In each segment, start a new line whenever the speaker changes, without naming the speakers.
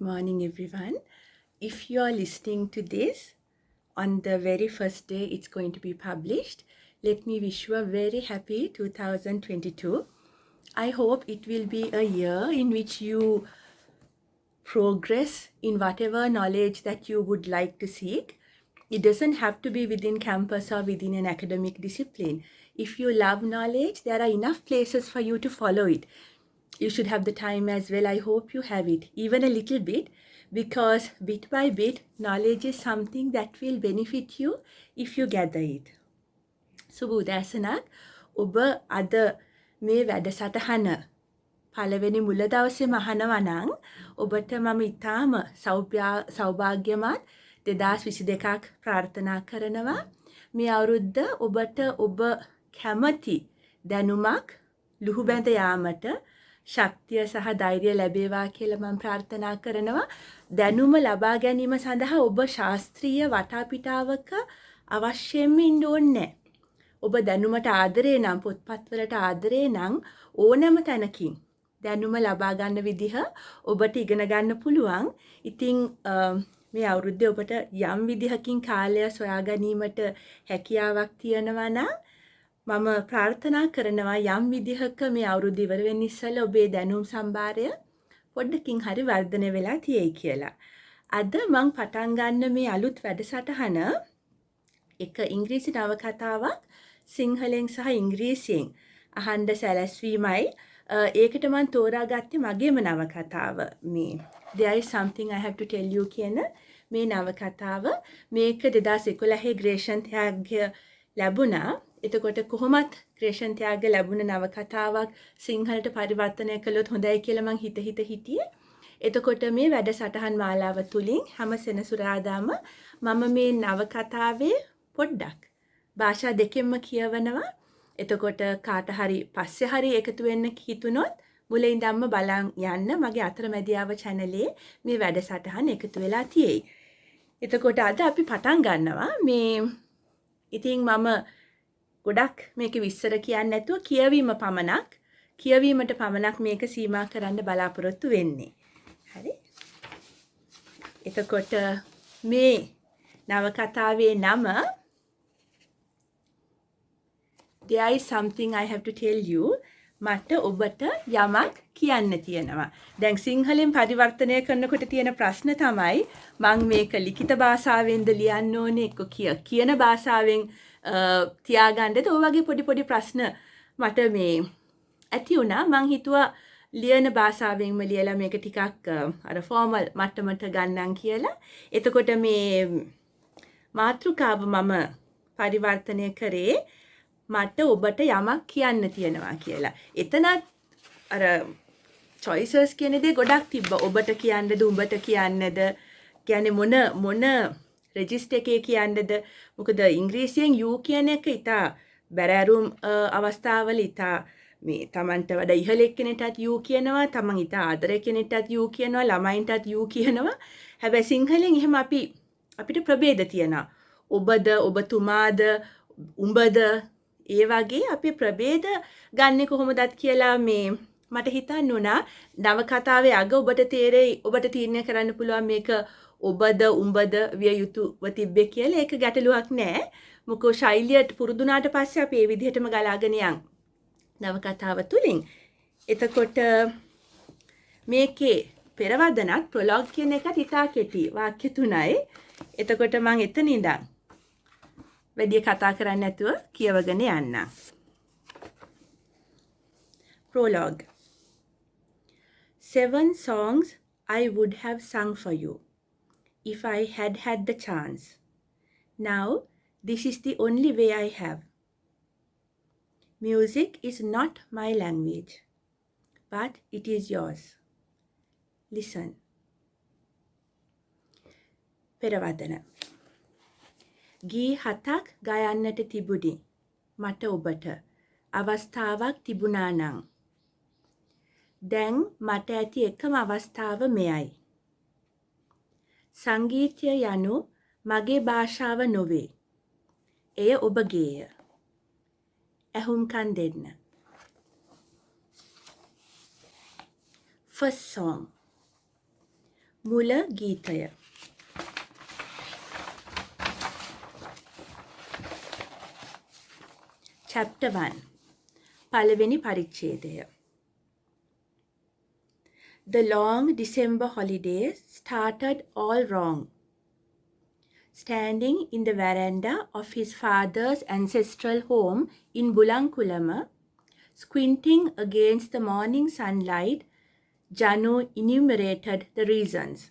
morning, everyone. If you are listening to this on the very first day it's going to be published, let me wish you a very happy 2022. I hope it will be a year in which you progress in whatever knowledge that you would like to seek. It doesn't have to be within campus or within an academic discipline. If you love knowledge, there are enough places for you to follow it. You should have the time as well. I hope you have it, even a little bit, because bit by bit, knowledge is something that will benefit you if you gather it. සුබ උදෑසනක්. ඔබ අද මේ වැඩසටහන පළවෙනි මුල දවසේම අහනවා නම් ඔබට මම ඉතාම සෞභාග්‍යමත් 2022ක් ප්‍රාර්ථනා කරනවා. මේ අවුරුද්ද ඔබට ඔබ කැමති දැනුමක් ලුහුබැඳ යාමට ශක්තිය සහ ධෛර්යය ලැබේවා කියලා මම ප්‍රාර්ථනා කරනවා. දැනුම ලබා ගැනීම සඳහා ඔබ ශාස්ත්‍රීය වටාපිටාවක අවශ්‍යයෙන්ම ඉන්න ඕනේ නැහැ. ඔබ දැනුමට ආදරේ නම් පොත්පත්වලට ආදරේ නම් ඕනෑම තැනකින් දැනුම ලබා ගන්න විදිහ ඔබට ඉගෙන ගන්න පුළුවන්. ඉතින් මේ අවුරුද්දේ ඔබට යම් විදිහකින් කාලය සොයා ගැනීමට හැකියාවක් තියෙනවා නම් මම ප්‍රාර්ථනා කරනවා යම් විදිහක මේ අවුරුද්ද ඉවර වෙන්න ඉස්සෙල්ලා ඔබේ දැනුම් සම්භාරය පොඩ්ඩකින් හරි වර්ධනය වෙලා තියෙයි කියලා. අද මම පටන් ගන්න මේ අලුත් වැඩසටහන එක ඉංග්‍රීසි නවකතාවක් සිංහලෙන් සහ ඉංග්‍රීසියෙන් අහන්න සැලැස්වීමයි. ඒකට මම තෝරාගත්තේ මගේම නවකතාව මේ There is something I have to tell you කියන මේ නවකතාව. මේක 2011 ග්‍රේෂන් ත්‍යාගය ලැබුණා. එතකොට කොහොමත් ක්‍රේෂන් ත්‍යාග ලැබුණ නවකතාවක් සිංහලට පරිවර්තනය කළොත් හොඳයි කියලා මං හිතියේ. එතකොට මේ වැඩසටහන් මාලාව තුලින් හැම සෙනසුරාදාම මම මේ නවකතාවේ පොඩ්ඩක් භාෂා දෙකෙන්ම කියවනවා. එතකොට කාට හරි පස්සේ හරි එකතු වෙන්න හිතුනොත් මුලින් ඉඳන්ම බලන් යන්න මගේ අතරමැදියාව channelේ මේ වැඩසටහන් එකතු වෙලා තියෙයි. එතකොට අද අපි පටන් ගන්නවා මේ ඉතින් මම ගොඩක් මේක විස්තර කියන්නේ නැතුව කියවීමට පමණක් මේක සීමා කරන්න බලාපොරොත්තු වෙන්නේ. හරි. එතකොට මේ නවකතාවේ නම There is something I have to tell you. මට ඔබට යමක් කියන්න තියෙනවා. දැන් සිංහලෙන් පරිවර්තනය කරනකොට තියෙන ප්‍රශ්න තමයි මම මේක ලිඛිත භාෂාවෙන්ද ලියන්න ඕනේ එක්ක කියන භාෂාවෙන් තියාගන්නද ඔය වගේ පොඩි ප්‍රශ්න මට මේ ඇති වුණා. මං හිතුවා ලියන භාෂාවෙන්ම ලියලා මේක ටිකක් අර ෆෝමල් මට්ටමට ගන්නම් කියලා. එතකොට මේ මාතෘකාව මම පරිවර්තනය කරේ මට ඔබට යමක් කියන්න තියෙනවා කියලා. එතනත් අර choices කියන දේ ගොඩක් තිබ්බා. ඔබට කියන්නද උඹට කියන්නද කියන්නේ මොන රෙජිස්ටර් එකේ කියන්නද? මොකද ඉංග්‍රීසියෙන් you කියන එක ඉතා බැරෑරුම් අවස්ථාවල ඉතා මේ Tamanට වඩා ඉහළ එක්කෙනෙක්ටත් you කියනවා, Taman ඉතා ආදරේ කෙනෙක්ටත් you කියනවා, ළමයින්ටත් you කියනවා. හැබැයි සිංහලෙන් එහෙම අපිට ප්‍රභේද තියෙනවා. ඔබද, ඔබතුමාද, උඹද ඒ වගේ අපි ප්‍රභේද ගන්නෙ කොහොමදත් කියලා මේ මට හිතන්න උනා. නවකතාවේ අග ඔබට තේරෙයි, ඔබට තීරණය කරන්න පුළුවන් මේක ඔබද උඹද විය යුතුව තිබ්බේ කියලා. ඒක ගැටලුවක් නෑ. මොකෝ ශෛලියට පුරුදුනාට පස්සේ අපි මේ විදිහටම ගලාගෙන යන් නවකතාව තුලින්. එතකොට මේකේ පෙරවදනත් ප්‍රොලොග් කියන එකට ඉතා කෙටි වාක්‍ය 3යි. එතකොට මම එතන ඉඳන් වැඩි කතා කරන්නේ නැතුව කියවගෙන යන්න. Prologue. 7 songs I would have sung for you if I had had the chance. Now, this is the only way I have. Music is not my language, but it is yours. Listen. පෙරවදන. ගී 7ක් ගයන්නට තිබුණි මට ඔබට අවස්ථාවක් තිබුණා නම්. දැන් මට ඇති එකම අවස්ථාව මෙයයි. සංගීතය යනු මගේ භාෂාව නොවේ. එය ඔබගේය. ඇහුම්කන් දෙන්න. First song. මුල ගීතය. Chapter 1. පළවෙනි පරිච්ඡේදය. The long December holidays started all wrong. Standing in the veranda of his father's ancestral home in Bulankulama, squinting against the morning sunlight, Janu enumerated the reasons.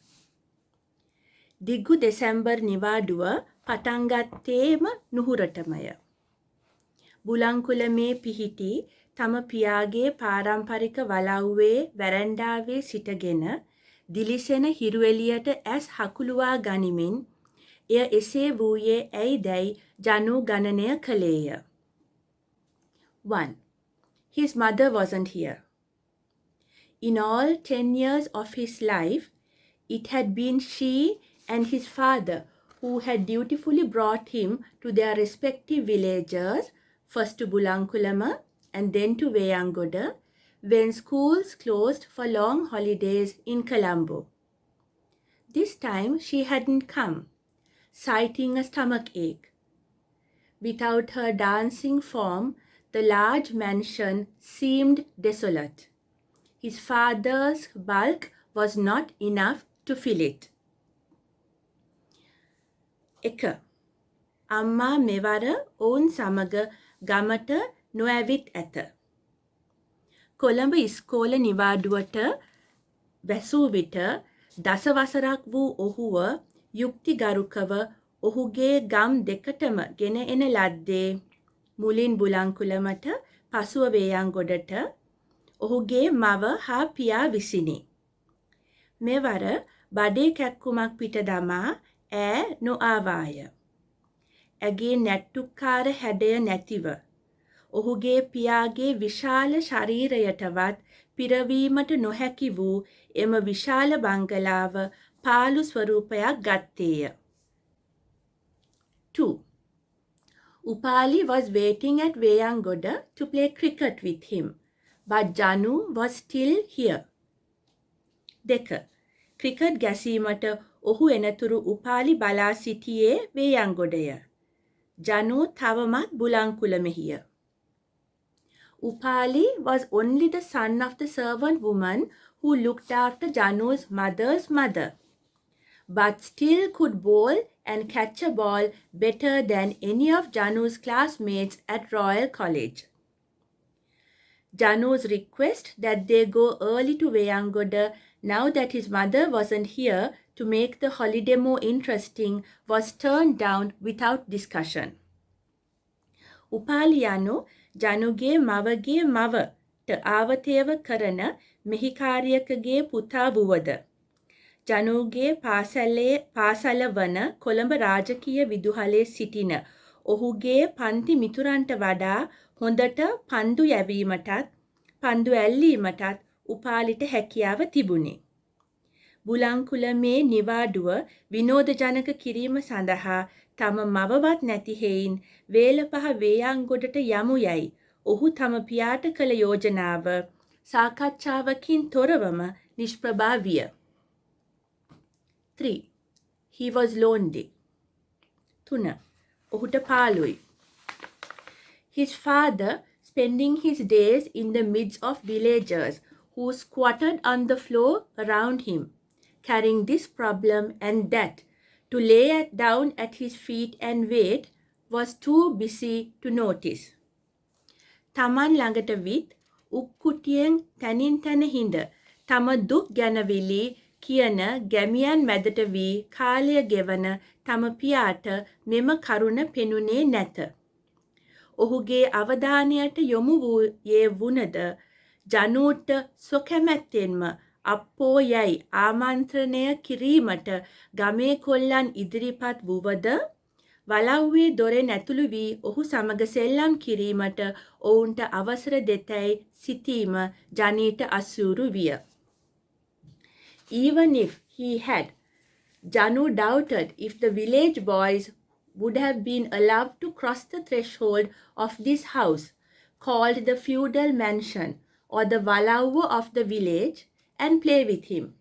දිගු දෙසැම්බර් නිවාඩුව පටන් ගත්තේම නුහුරටමය. බුලංකුලමේ පිහිටි තම පියාගේ පාරම්පරික වලව්වේ වැරැන්ඩාවේ සිටගෙන දිලිසෙන හිරු එළියට ඇස් හකුලුවා ගනිමින් එය එසේ වූයේ ඇයිදැයි ජනු ගණනය කළේය. 1. His mother wasn't here. In all 10 years of his life, it had been she and his father who had dutifully brought him to their respective villages, first to Bulankulama and then to Veyangoda, when schools closed for long holidays in Colombo. This time she hadn't come, citing a stomachache. Without her dancing form, the large mansion seemed desolate. His father's bulk was not enough to fill it. 1. අම්මා මෙවර ඔවුන් සමග ගමට නොඇවිත් ඇත. කොළඹ ඉස්කෝල නිවාඩුවට වැසූ විට දසවසරක් වූ ඔහුව යුක්තිගරුකව ඔහුගේ ගම් දෙකටම ගෙන එන ලද්දේ මුලින් බුලංකුලමට පසුව වේයන්ගොඩට ඔහුගේ මව හා පියා විසිනි. මෙවර බඩේ කැක්කුමක් පිට දමා ඈ නොආවාය. ඇගේ නැට්ටුක්කාර හැඩය නැතිව ඔහුගේ පියාගේ විශාල ශරීරයටවත් පිරවීමට නොහැකි වූ එම විශාල බංගලාව පාළු ස්වරූපයක් ගත්තේය. 2. Upali was waiting at Veyangoda to play cricket with him, but Janu was still here. 2. Cricket ගැසීමට ඔහු එනතුරු උපාලි බලා සිටියේ වේයන්ගොඩය. ජනු තවමත් බුලංකුලමෙහිය. Upali was only the son of the servant woman who looked after Janu's mother's mother, but still could bowl and catch a ball better than any of Janu's classmates at Royal College. Janu's request that they go early to Veyangoda now that his mother wasn't here to make the holiday more interesting was turned down without discussion. Upali යනු ජනුගේ මවගේ මවට ආවතේව කරන මෙහිකාරියකගේ පුතා වුවද. ජනුගේ පාසල වන කොළඹ රාජකීය විදුහලේ සිටින ඔහුගේ පන්ති මිතුරන්ට වඩා හොඳට පන්දු යැවීමටත් පන්දු ඇල්ලීමටත් උපාලිට හැකියාව තිබුණි. බුලංකුලමේ නිවාඩුව විනෝදජනක කිරීම සඳහා තම මවවත් නැති හේයින් වේලපහ වේයන්ගොඩට යමු යයි ඔහු තම පියාට කළ යෝජනාව සාකච්ඡාවකින් තොරවම නිෂ්ප්‍රභා විය. 3. He was lonely. 3. ඔහුට පාළුයි. His father spending his days in the midst of villagers who squatted on the floor around him, carrying this problem and that to lay it down at his feet and wait, was too busy to notice. තමන් ළඟට විත් උක්කුටියෙන් තනින් තන හිඳ තම දුක් ගැනවිලි කියන ගැමියන් මැදට වී කාලය ගෙවන තම පියාට මෙම කරුණ පෙනුනේ නැත. ඔහුගේ අවධානයට යොමු වූයේ වුණද ජනූට සොකැමැත්තෙන්ම අප්පෝ යයි ආමන්ත්‍රණය කිරීමට ගමේ කොල්ලන් ඉදිරිපත් වුවද වලව්වේ දොරෙන් ඇතුළු වී ඔහු සමග සෙල්ලම් කිරීමට ඔවුන්ට අවසර දෙතැයි සිතීම ජනීට අසූරු විය. Even if he had, Janu doubted if the village boys would have been allowed to cross the threshold of this house, called the feudal mansion or the Valauvu of the village, and play with him.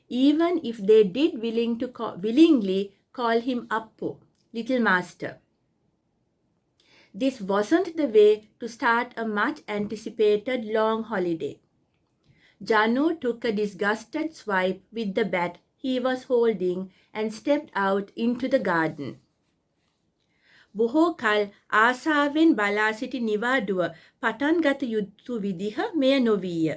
even if they did willingly call him Appo, little master. This wasn't the way to start a much anticipated long holiday. Janu took a disgusted swipe with the bat he was holding and stepped out into the garden. බොහෝ කල් ආසාවෙන් බලා සිටි නිවාඩුව පටන් ගත යුතු විදිහ මෙය නොවීය.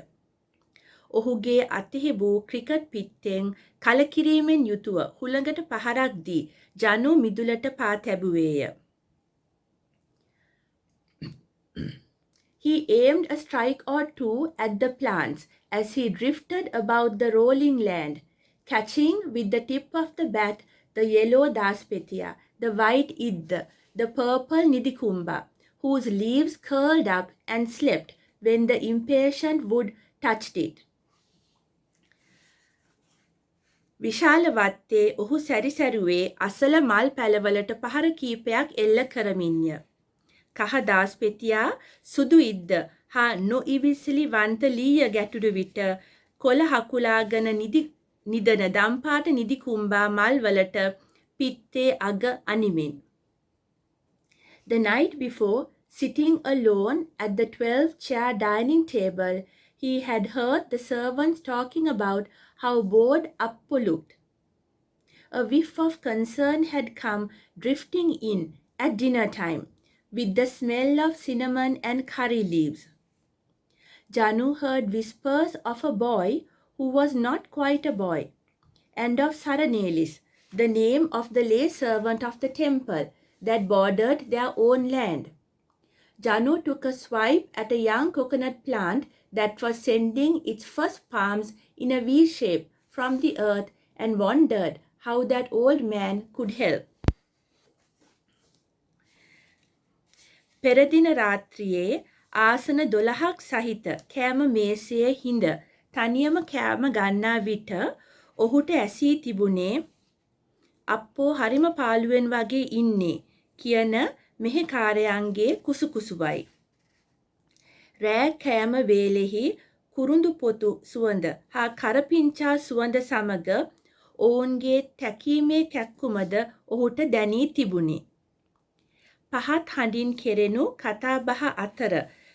ඔහුගේ අතෙහි වූ ක්‍රිකට් පිත්තෙන් කලකිරීමෙන් යුතුව හුළඟට පහරක් දී ජනු මිදුලට පා තැබුවේය. He aimed a strike or two at the plants as he drifted about the rolling land, catching with the tip of the bat the yellow daspetia, the white idda, the purple nidikumba, whose leaves curled up and slept when the impatient wood touched it. විශාල වත්තේ ඔහු සැරිසැරුවේ අසල මල් පැලවලට පහර කීපයක් එල්ල කරමින්ය. කහ දාස්පෙතියා සුදු ඉද්ද හා නොඉවිසිලි වන්ත ලීය ගැටුරු විට කොළ හකුලාගෙන නිදන දම්පාට නිදිකුම්බා මල් වලට පිත්තේ අග අනිමින්. The night before, sitting alone at the 12-chair dining table, he had heard the servants talking about how bored Appo looked. A whiff of concern had come drifting in at dinner time, with the smell of cinnamon and curry leaves. Janu heard whispers of a boy who was not quite a boy, and of Saranelis, the name of the lay servant of the temple that bordered their own land. Janu took a swipe at a young coconut plant that was sending its first palms in a V shape from the earth and wondered how that old man could help. පෙරදින රාත්‍රියේ ආසන 12ක් සහිත කෑම මේසයේ හිඳ තනියම කෑම ගන්නා විට ඔහුට ඇසී තිබුණේ අප්පෝ හරිම පාළුවෙන් වගේ ඉන්නේ කියන මෙහෙකාරයන්ගේ කුසුකුසුවයි. රෑ කෑම වේලෙහි කුරුඳු පොතු සුවඳ හා කරපිංචා සුවඳ සමග ඔවුන්ගේ තැකීමේ කැක්කුමද ඔහුට දැනී තිබුණි. පහත් හඬින් කෙරෙනු කතාබහ අතර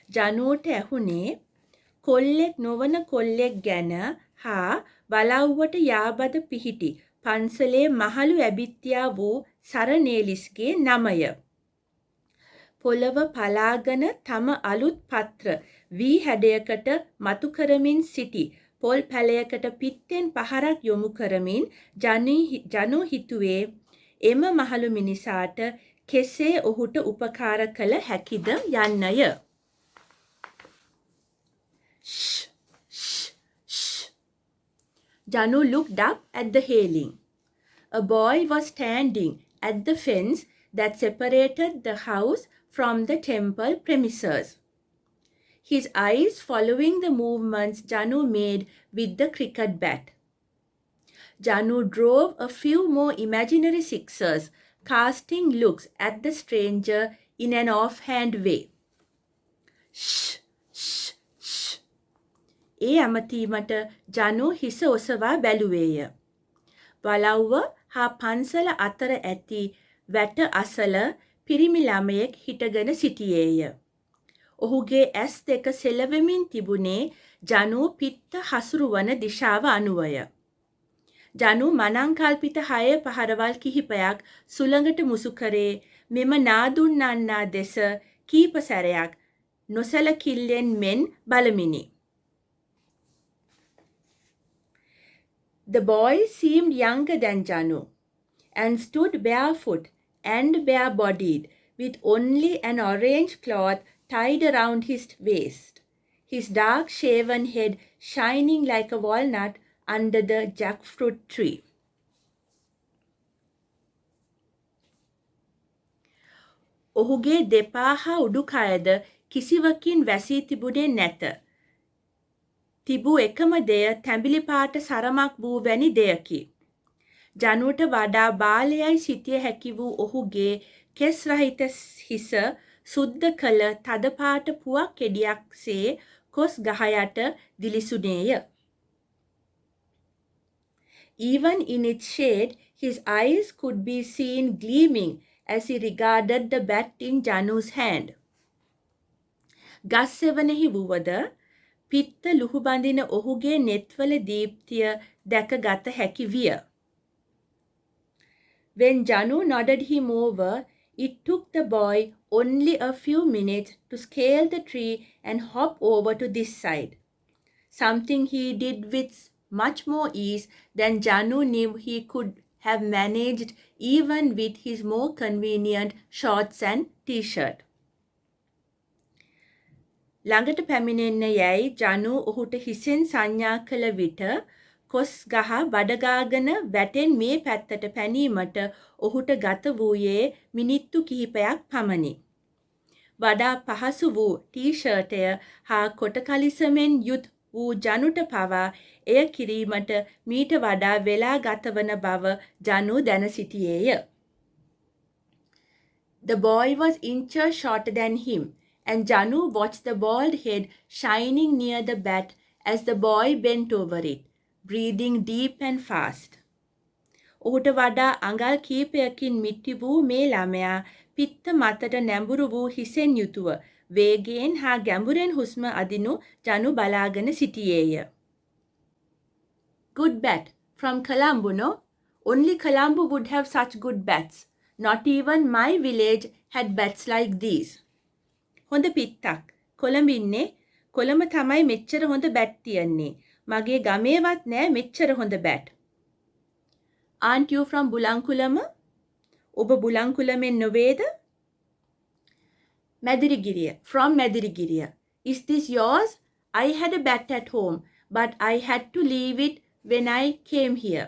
ජනුවට ඇහුනේ කොල්ලෙක් නොවන කොල්ලෙක් ගැන හා වලව්වට යාබද පිහිටි පන්සලේ මහලු ඇබිත්තියා වූ සරනේලිස්ගේ නමය. පොළව පලාගෙන තම අලුත් පත්‍ර වී හැඩයකට මතු කරමින් සිටි පොල් පැලයකට පිත්තෙන් පහරක් යොමු කරමින් ජනු හිතුවේ එම මහලු මිනිසාට කෙසේ ඔහුට උපකාර කළ හැකිද යන්නය. Shh, shh, shh. Janu looked up at the railing. A boy was standing at the fence that separated the house from the temple premises. His eyes following the movements Janu made with the cricket bat. Janu drove a few more imaginary sixes, casting looks at the stranger in an offhand way. Shh, shh, shh. ඒ ඇමතීමට ජනු හිස ඔසවා බැලුවේය. වලව්ව හා පන්සල අතර ඇති වැට අසල පිරිමි ළමයෙක් හිටගෙන සිටියේය. ඔහුගේ ඇස් දෙක සෙලවෙමින් තිබුණේ ජනු පිත්ත හසුරුවන දිශාව අනුවය. ජනු මනංකල්පිත 6 පහරවල් කිහිපයක් සුළඟට මුසු කරේ මෙම නාදුන්නන්නා දෙස කීප සැරයක් නොසැලකිල්ලෙන් මෙන් බලමිනි. The boy seemed younger than Janu and stood barefoot and bare-bodied with only an orange cloth tied around his waist, his dark shaven head shining like a walnut under the jackfruit tree. ඔහුගේ දෙපා හා උඩුකයද කිසිවකින් වැසී තිබුණේ නැත. තිබූ එකම දෙය තැඹිලි පාට සරමක් වූ වැනි දෙයකි. ජනුවට වඩා බාලයයි සිටිය හැකි වූ ඔහුගේ කෙස් රහිත හිස සුද්ධ කළ තද පාට පුවක් කෙඩියක්සේ කොස් ගහ යට දිලිසුනේය. Even in its shade, his eyes could be seen gleaming as he regarded the bat in Janu's hand. ගස් සෙවණෙහි වුවද පිත්ත ලුහු බඳින ඔහුගේ නෙත්වල දීප්තිය දැක ගත හැකි විය. When Janu nodded him over, it took the boy only a few minutes to scale the tree and hop over to this side, something he did with much more ease than Janu knew he could have managed even with his more convenient shorts and t-shirt. ළඟට පැමිණෙන්න යැයි ජනු ඔහුට හිසෙන් සංඥා කළ විට කොස් ගහ බඩගාගෙන වැටෙන් මේ පැත්තට පැනීමට ඔහුට ගත වූයේ මිනිත්තු කිහිපයක් පමණි. වඩා පහසු වූ ටී-ෂර්ටය හා කොටකලිසමෙන් යුත් වූ ජනුට පවා එය කිරීමට මීට වඩා වෙලා ගතවන බව ජනු දැන සිටියේය. The boy was inches shorter than him, and Janu watched the bald head shining near the bat as the boy bent over it, breathing deep and fast. ඔහුට වඩා අඟල් කීපයකින් මිටි වූ මේ ළමයා පිත්ත මතට නැඹුරු වූ හිසෙන් යුතුව වේගයෙන් හා ගැඹුරෙන් හුස්ම අදිනු ජනු බලාගෙන සිටියේය. Good bat from Colombo, no? Only Colombo would have such good bats. Not even my village had bats like these. හොඳ පිත්තක්. කොළඹින්නේ කොළඹ තමයි මෙච්චර හොඳ බැට් තියන්නේ. මගේ ගමේවත් නෑ මෙච්චර හොඳ bat. Aren't you from Bulankulama? ඔබ බුලංකුලමෙන් නොවේද? Madirigiriya. From Madirigiriya. Is this yours? I had a bat at home, but I had to leave it when I came here.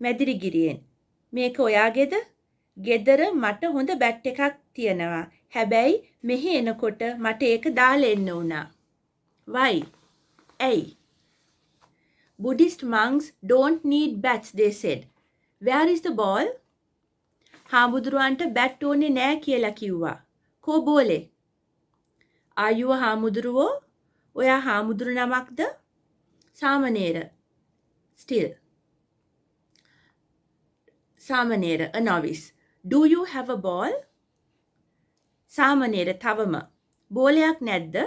Madirigiriyen. මේක ඔයාගේද? ගෙදර මට හොඳ බැට් එකක් තියෙනවා. හැබැයි මෙහි එනකොට මට ඒක දාලා එන්න වුණා. Why? ඇයි? Buddhist monks don't need bats, they said. Where is the ball? හාමුදුරුවන්ට බැට් ඕනේ නෑ කියලා කිව්වා. කෝ බෝලේ? Are you a හාමුදුරුවෝ? ඔයා හාමුදුරු නමක්ද? සාමණේර. Still. සාමණේර, a novice. Do you have a ball? සාමණේර, තවම. බෝලයක් නැද්ද?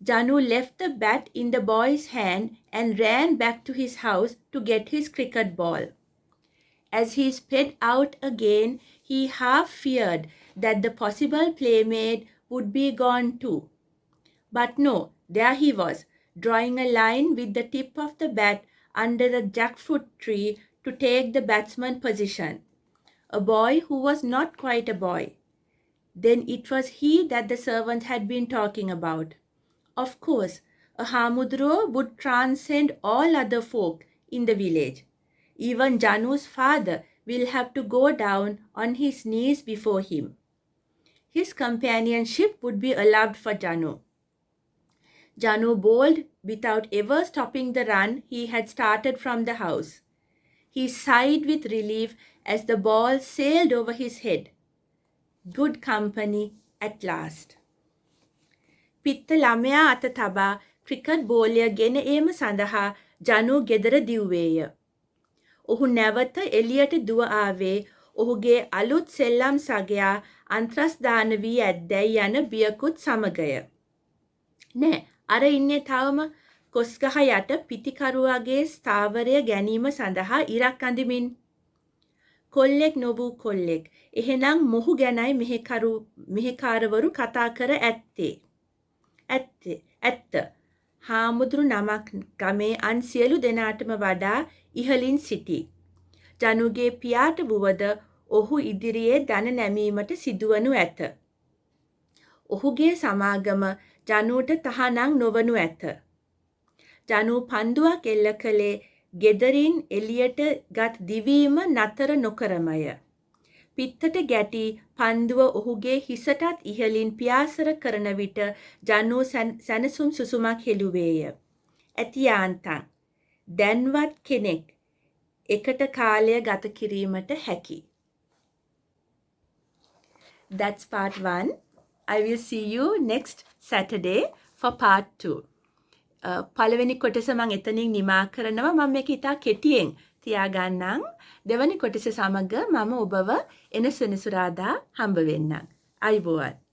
Janu left the bat in the boy's hand and ran back to his house to get his cricket ball. As he sped out again, he half feared that the possible playmate would be gone too. But no, there he was, drawing a line with the tip of the bat under the jackfruit tree to take the batsman position. A boy who was not quite a boy. Then it was he that the servants had been talking about. Of course, a Hamudro would transcend all other folk in the village. Even Janu's father will have to go down on his knees before him. His companionship would be allowed for Janu. Janu bowled without ever stopping the run he had started from the house. He sighed with relief as the ball sailed over his head. Good company at last. පිත්ත ළමයා අත තබා cricket බෝලය ගෙන ඒම සඳහා ජනු ගෙදර දිව්වේය. ඔහු නැවත එළියට දුව ආවේ ඔහුගේ අලුත් සෙල්ලම් සගයා අන්ත්‍රස්දාන වී ඇද්දැයි යන බියකුත් සමගය. නෑ, අර ඉන්නේ තවම කොස්ගහ යට පිතිකරුවාගේ ස්ථාවරය ගැනීම සඳහා ඉරක් අඳිමින්. කොල්ලෙක් නොවූ කොල්ලෙක්. එහෙනම් මොහු ගැනයි මෙහෙකාරවරු කතා කර ඇත්තේ. ඇත්ත. හාමුදුරු නමක් ගමේ අන් සියලු දෙනාටම වඩා ඉහළින් සිටි. ජනුගේ පියාට වුවද ඔහු ඉදිරියේ දන නැමීමට සිදුවනු ඇත. ඔහුගේ සමාගම ජනුට තහනම් නොවනු ඇත. ජනු පන්දුවක් එල්ල කළේ ගෙදරින් එළියට ගත් දිවීම නතර නොකරමය. පිත්තට ගැටි පන්දුව ඔහුගේ හිසටත් ඉහළින් පියාසර කරන විට ජනු සැනසුම් සුසුමක් හෙළුවේය. ඇති යාන්තම් දැන්වත් කෙනෙක් එකට කාලය ගත කිරීමට හැකි. That's part 1. I will see you next Saturday for part 2. පළවෙනි කොටස මම එතනින් නිමා කරනවා. මම මේක ඉතා කෙටියෙන් තියාගන්නම්. දෙවැනි කොටස සමග මම ඔබව එන සෙනසුරාදා හම්බ වෙන්නම්. අයුබෝවන්.